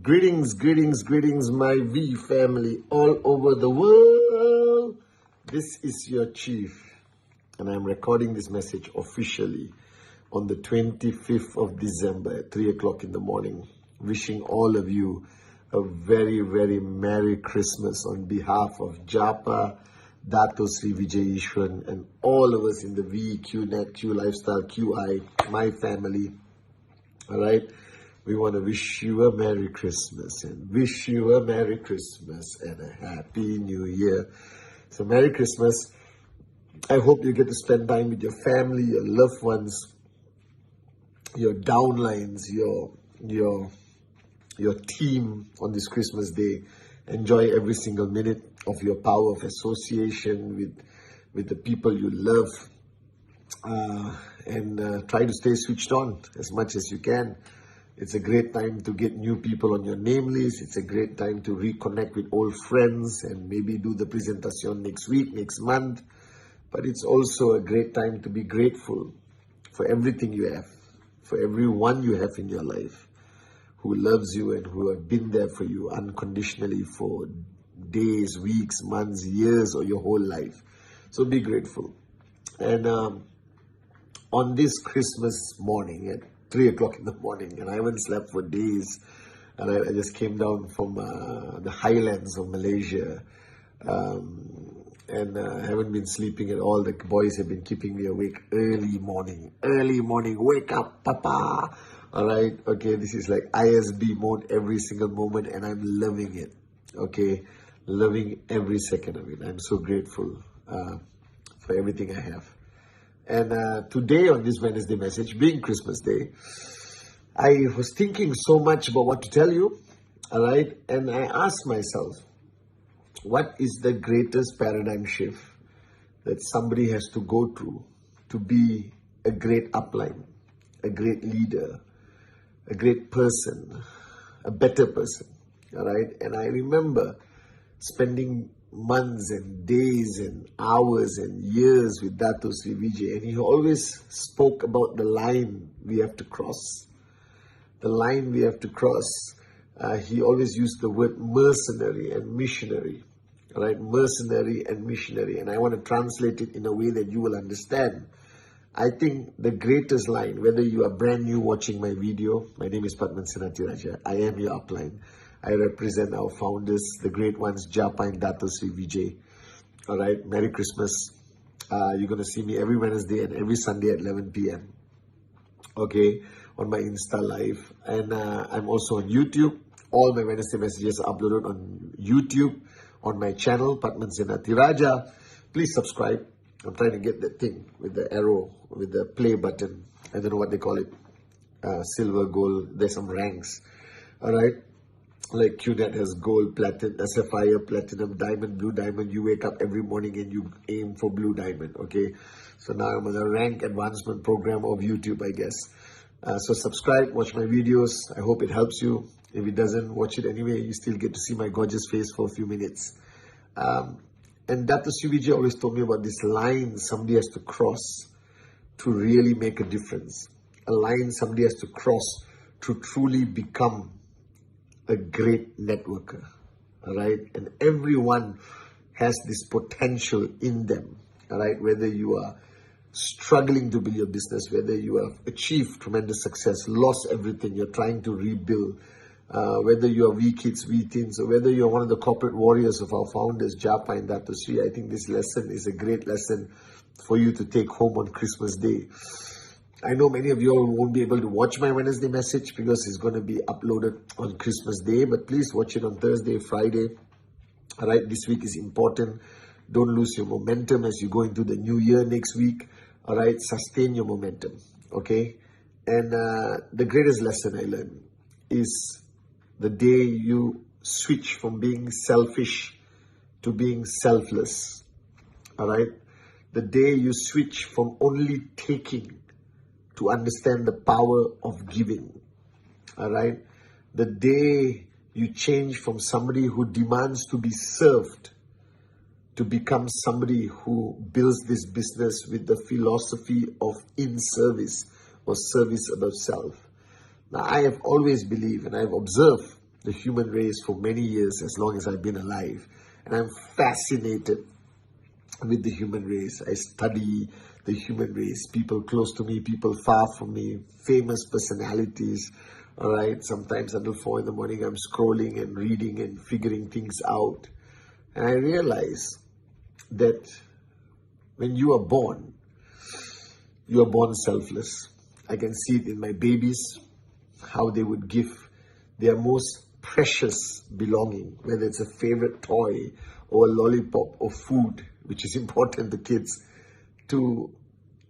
Greetings, greetings, greetings, my V family all over the world. This is your chief, and I'm recording this message officially on the 25th of December at 3 o'clock in the morning. Wishing all of you a very, very Merry Christmas on behalf of Japa, Dato Sri Vijay Ishwan, and all of us in the V, Qnet, Q Lifestyle, QI, my family. All right. We want to wish you a Merry Christmas and wish you a Merry Christmas and a Happy New Year. So Merry Christmas. I hope you get to spend time with your family, your loved ones, your downlines, your team on this Christmas day. Enjoy every single minute of your power of association with the people you love, and try to stay switched on as much as you can. It's a great time to get new people on your name list. It's a great time to reconnect with old friends and maybe do the presentation next week, next month. But it's also a great time to be grateful for everything you have, for everyone you have in your life who loves you and who have been there for you unconditionally for days, weeks, months, years, or your whole life. So be grateful. And on this Christmas morning at 3 o'clock in the morning, and I haven't slept for days, and I just came down from the highlands of Malaysia, and I haven't been sleeping at all. The boys have been keeping me awake early morning, wake up, papa. All right, okay, this is like ISB mode every single moment, and I'm loving it, okay, loving every second of it. I'm so grateful for everything I have. And today on this Wednesday message, being Christmas Day, I was thinking so much about what to tell you, all right? And I asked myself, what is the greatest paradigm shift that somebody has to go through to be a great upline, a great leader, a great person, a better person, all right? And I remember spending months and days and hours and years with Dato Sri Vijay, and he always spoke about the line we have to cross. The line we have to cross. He always used the word mercenary and missionary. All right, mercenary and missionary. And I want to translate it in a way that you will understand. I think the greatest line, whether you are brand new watching my video, my name is Pathman Senathirajah. I am your upline. I represent our founders, the great ones, Japa and Dato Sri Vijay. All right, Merry Christmas. You're going to see me every Wednesday and every Sunday at 11 p.m. Okay, on my Insta Live. And I'm also on YouTube. All my Wednesday messages are uploaded on YouTube, on my channel, Pathman Senathirajah. Please subscribe. I'm trying to get that thing with the arrow, with the play button. I don't know what they call it. Silver, gold. There's some ranks. All right. Like Qnet has gold, platinum, sapphire, platinum, diamond, blue diamond. You wake up every morning and you aim for blue diamond, okay? So now I'm on the rank advancement program of YouTube, I guess. So subscribe, watch my videos. I hope it helps you. If it doesn't, watch it anyway. You still get to see my gorgeous face for a few minutes. And Dato Sri Vijay always told me about this line somebody has to cross to really make a difference. A line somebody has to cross to truly become a great networker, all right? And everyone has this potential in them, all right? Whether you are struggling to build your business, whether you have achieved tremendous success, lost everything, you're trying to rebuild, whether you are V kids, V teens, or whether you're one of the corporate warriors of our founders, Japa and Dato Sri, I think this lesson is a great lesson for you to take home on Christmas Day. I know many of you all won't be able to watch my Wednesday message because it's going to be uploaded on Christmas Day, but please watch it on Thursday, Friday. All right, this week is important. Don't lose your momentum as you go into the new year next week. All right, sustain your momentum, okay? And the greatest lesson I learned is the day you switch from being selfish to being selfless, all right? The day you switch from only taking to understand the power of giving, all right? The day you change from somebody who demands to be served to become somebody who builds this business with the philosophy of in-service or service above self. Now, I have always believed and I've observed the human race for many years, as long as I've been alive. And I'm fascinated with the human race. I study the human race, people close to me, people far from me, famous personalities. All right, sometimes until 4 in the morning, I'm scrolling and reading and figuring things out. And I realize that when you are born selfless. I can see it in my babies, how they would give their most precious belonging, whether it's a favorite toy or a lollipop or food, which is important to kids, to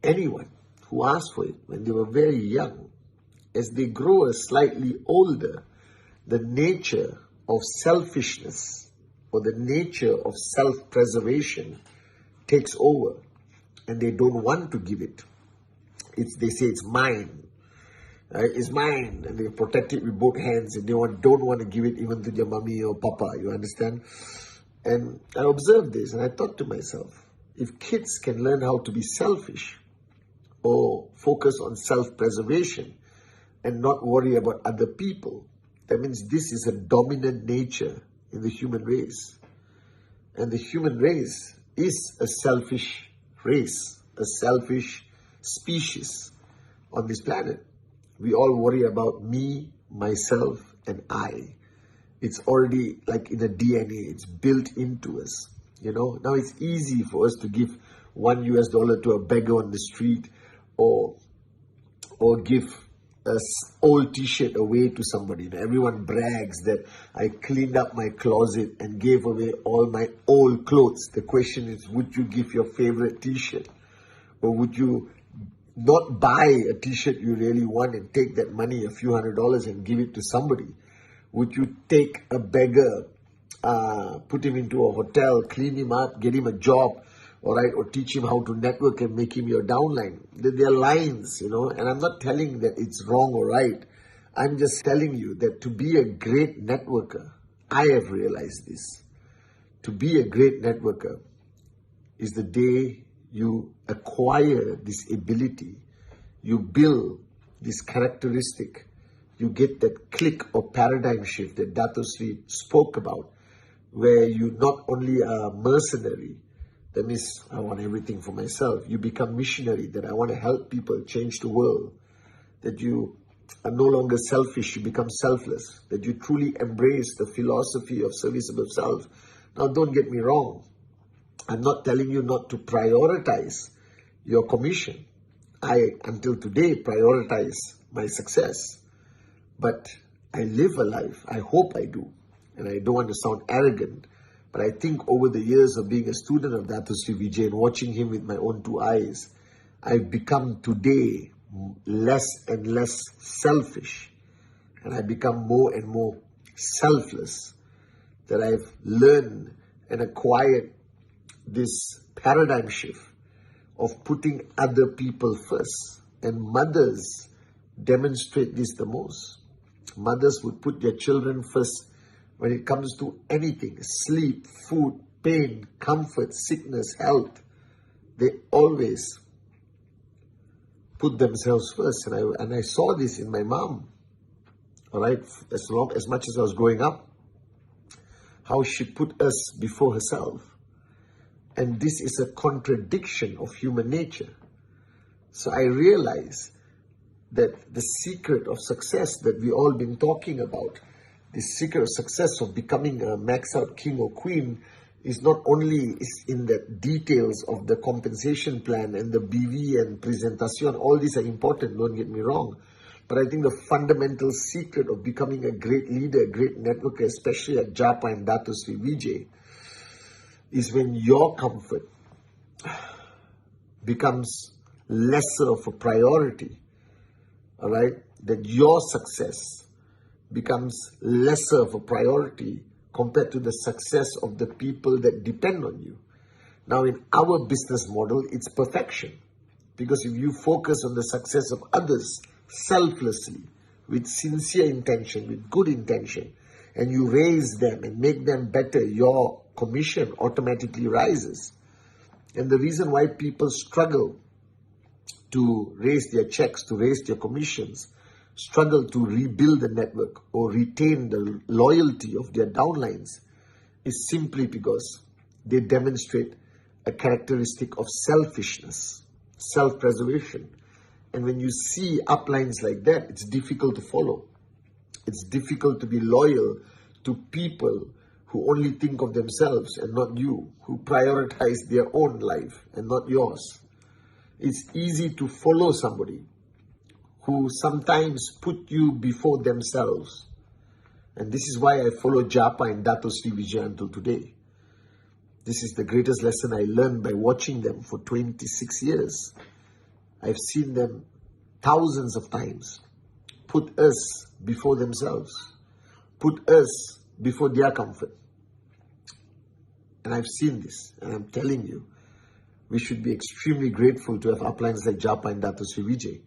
anyone who asked for it when they were very young. As they grow slightly older, the nature of selfishness or the nature of self-preservation takes over, and they don't want to give it. They say it's mine. It's mine, and they protect it with both hands, and they don't want to give it even to their mommy or papa, you understand? And I observed this, and I thought to myself, if kids can learn how to be selfish or focus on self-preservation and not worry about other people, that means this is a dominant nature in the human race. And the human race is a selfish race, a selfish species on this planet. We all worry about me, myself, and I. It's already like in the DNA, it's built into us. You know, now it's easy for us to give $1 to a beggar on the street, or give a old t-shirt away to somebody. Now, everyone brags that I cleaned up my closet and gave away all my old clothes. The question is, would you give your favorite t-shirt? Or would you not buy a t-shirt you really want and take that money, a few $100s, and give it to somebody? Would you take a beggar, put him into a hotel, clean him up, get him a job, all right, or teach him how to network and make him your downline? There are lines, you know, and I'm not telling that it's wrong or right. I'm just telling you that to be a great networker, I have realized this. To be a great networker is the day you acquire this ability, you build this characteristic, you get that click or paradigm shift that Dato Sri spoke about, where you not only are mercenary, that means I want everything for myself. You become missionary, that I want to help people change the world. That you are no longer selfish, you become selfless. That you truly embrace the philosophy of serviceable self. Now, don't get me wrong. I'm not telling you not to prioritize your commission. I, until today, prioritize my success. But I live a life, I hope I do, and I don't want to sound arrogant, but I think over the years of being a student of Dato Sri Vijay and watching him with my own two eyes, I've become today less and less selfish, and I become more and more selfless. That I've learned and acquired this paradigm shift of putting other people first. And mothers demonstrate this the most. Mothers would put their children first when it comes to anything: sleep, food, pain, comfort, sickness, health. They always put themselves first. And I saw this in my mom, all right, as much as I was growing up, how she put us before herself. And this is a contradiction of human nature. So I realize that the secret of success that we all been talking about, the secret of success of becoming a max out king or queen, is not only in the details of the compensation plan and the BV and presentation. All these are important, don't get me wrong. But I think the fundamental secret of becoming a great leader, a great networker, especially at Japa and Dato Sri Vijay, is when your comfort becomes lesser of a priority, all right? That your success becomes lesser of a priority compared to the success of the people that depend on you. Now, in our business model, it's perfection. Because if you focus on the success of others selflessly, with sincere intention, with good intention, and you raise them and make them better, your commission automatically rises. And the reason why people struggle to raise their checks, to raise their commissions struggle to rebuild the network or retain the loyalty of their downlines is simply because they demonstrate a characteristic of selfishness, self-preservation. And when you see uplines like that, it's difficult to follow. It's difficult to be loyal to people who only think of themselves and not you, who prioritize their own life and not yours. It's easy to follow somebody who sometimes put you before themselves. And this is why I follow Japa and Dato Sri Vijay until today. This is the greatest lesson I learned by watching them for 26 years. I've seen them thousands of times put us before themselves, put us before their comfort. And I've seen this, and I'm telling you, we should be extremely grateful to have uplines like Japa and Dato Sri Vijay,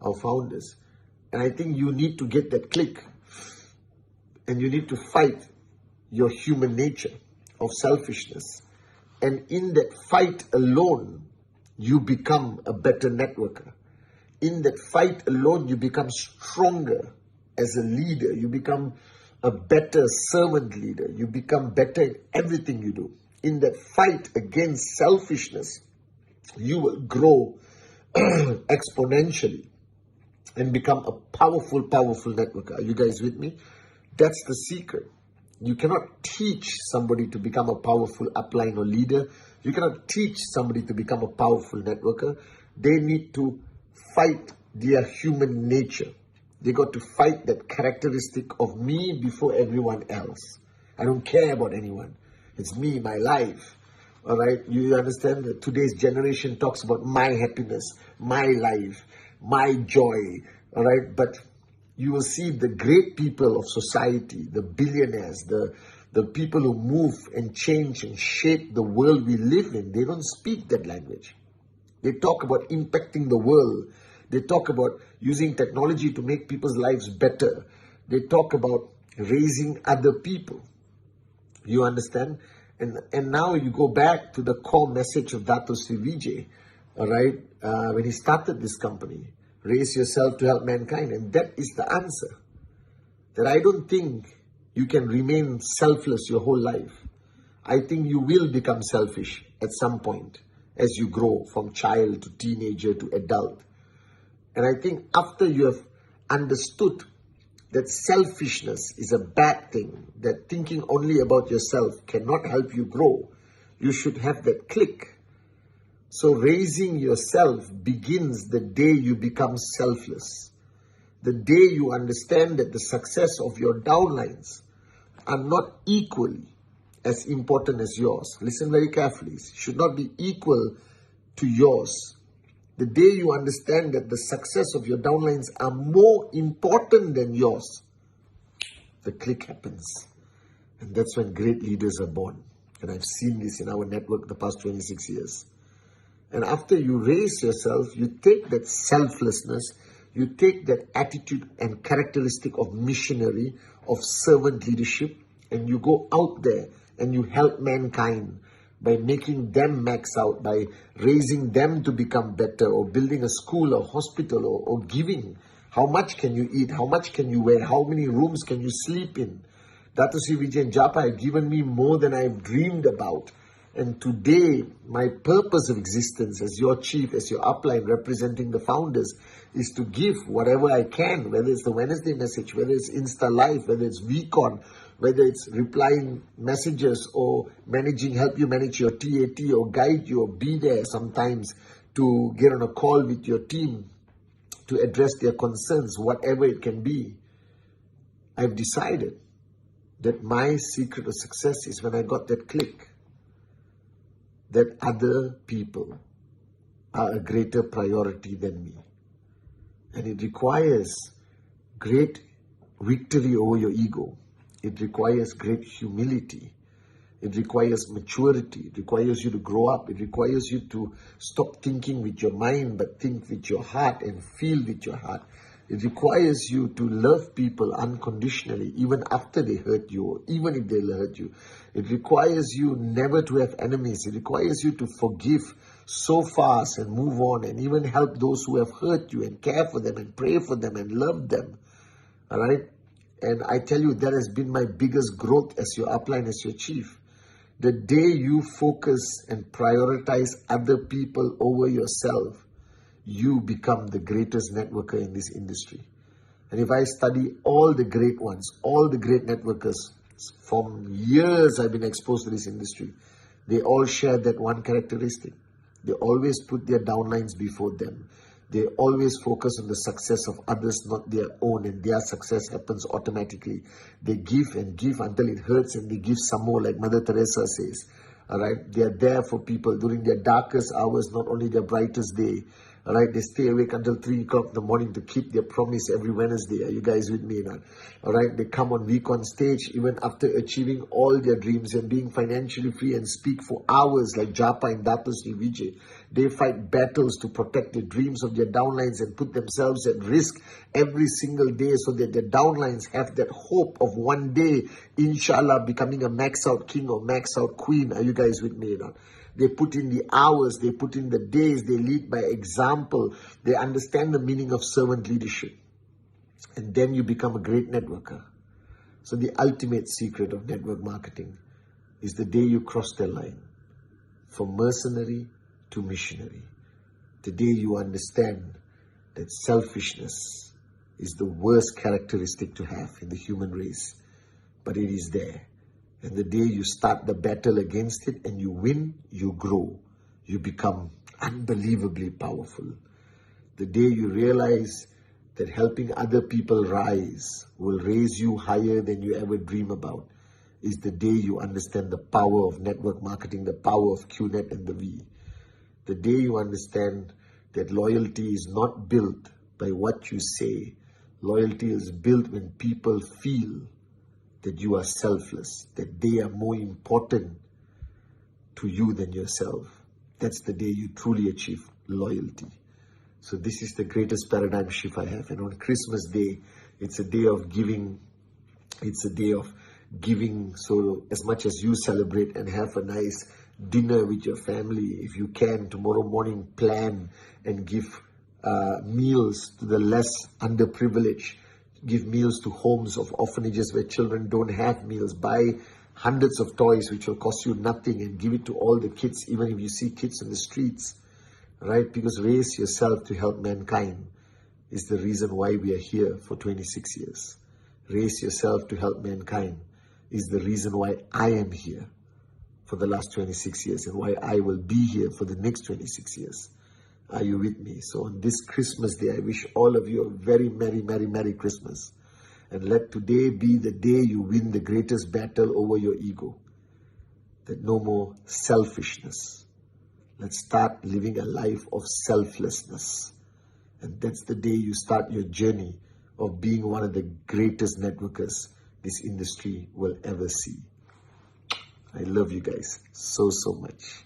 our founders. And I think you need to get that click, and you need to fight your human nature of selfishness. And in that fight alone, you become a better networker. In that fight alone, you become stronger as a leader. You become a better servant leader. You become better in everything you do. In that fight against selfishness, you will grow exponentially and become a powerful, powerful networker. Are you guys with me? That's the secret. You cannot teach somebody to become a powerful upline or leader. You cannot teach somebody to become a powerful networker. They need to fight their human nature. They got to fight that characteristic of me before everyone else. I don't care about anyone. It's me, my life. All right? You understand that today's generation talks about my happiness, my life, my joy. All right? But you will see the great people of society, the billionaires, the people who move and change and shape the world we live in. They don't speak that language. They talk about impacting the world. They talk about using technology to make people's lives better. They talk about raising other people. You understand? And now you go back to the core message of Dato Sri Vijay, all right? When he started this company, raise yourself to help mankind. And that is the answer. That I don't think you can remain selfless your whole life. I think you will become selfish at some point as you grow from child to teenager to adult. And I think after you have understood that selfishness is a bad thing, that thinking only about yourself cannot help you grow, you should have that click. So raising yourself begins the day you become selfless. The day you understand that the success of your downlines are not equally as important as yours. Listen very carefully. It should not be equal to yours. The day you understand that the success of your downlines are more important than yours, the click happens. And that's when great leaders are born. And I've seen this in our network the past 26 years. And after you raise yourself, you take that selflessness, you take that attitude and characteristic of missionary, of servant leadership, and you go out there and you help mankind by making them max out, by raising them to become better, or building a school or hospital, or giving. How much can you eat? How much can you wear? How many rooms can you sleep in? Dato Sri Vijay and Japa have given me more than I've dreamed about. And today, my purpose of existence as your chief, as your upline representing the founders, is to give whatever I can, whether it's the Wednesday message, whether it's Insta Live, whether it's VCon, whether it's replying messages or help you manage your TAT, or guide you, or be there sometimes to get on a call with your team to address their concerns, whatever it can be. I've decided that my secret of success is when I got that click, that other people are a greater priority than me. And it requires great victory over your ego. It requires great humility. It requires maturity. It requires you to grow up. It requires you to stop thinking with your mind, but think with your heart and feel with your heart. It requires you to love people unconditionally, even after they hurt you, or even if they hurt you. It requires you never to have enemies. It requires you to forgive so fast and move on and even help those who have hurt you and care for them and pray for them and love them. All right? And I tell you, that has been my biggest growth as your upline, as your chief. The day you focus and prioritize other people over yourself, you become the greatest networker in this industry. And if I study all the great ones, all the great networkers, from years I've been exposed to this industry, they all share that one characteristic. They always put their downlines before them. They always focus on the success of others, not their own, and their success happens automatically. They give and give until it hurts, and they give some more, like Mother Teresa says. All right, they are there for people during their darkest hours, not only their brightest day. All right, they stay awake until 3 o'clock in the morning to keep their promise every Wednesday. Are you guys with me now? All right, they come on week on stage even after achieving all their dreams and being financially free and speak for hours like Japa and Dato Sri Vijay. They fight battles to protect the dreams of their downlines and put themselves at risk every single day so that their downlines have that hope of one day, inshallah, becoming a max out king or max out queen. Are you guys with me now? They put in the hours, they put in the days, they lead by example, they understand the meaning of servant leadership. And then you become a great networker. So the ultimate secret of network marketing is the day you cross the line from mercenary to missionary. The day you understand that selfishness is the worst characteristic to have in the human race, but it is there. And the day you start the battle against it and you win, you grow. You become unbelievably powerful. The day you realize that helping other people rise will raise you higher than you ever dream about is the day you understand the power of network marketing, the power of Qnet and the V. The day you understand that loyalty is not built by what you say. Loyalty is built when people feel that you are selfless, that they are more important to you than yourself. That's the day you truly achieve loyalty. So this is the greatest paradigm shift I have. And on Christmas Day, it's a day of giving. It's a day of giving. So as much as you celebrate and have a nice dinner with your family, if you can, tomorrow morning plan and give meals to the less underprivileged. Give meals to homes of orphanages where children don't have meals. Buy hundreds of toys which will cost you nothing and give it to all the kids, even if you see kids in the streets, right? Because raise yourself to help mankind is the reason why we are here for 26 years. Raise yourself to help mankind is the reason why I am here for the last 26 years and why I will be here for the next 26 years. Are you with me? So on this Christmas Day, I wish all of you a very merry, merry, merry Christmas. And let today be the day you win the greatest battle over your ego. That no more selfishness. Let's start living a life of selflessness. And that's the day you start your journey of being one of the greatest networkers this industry will ever see. I love you guys so, so much.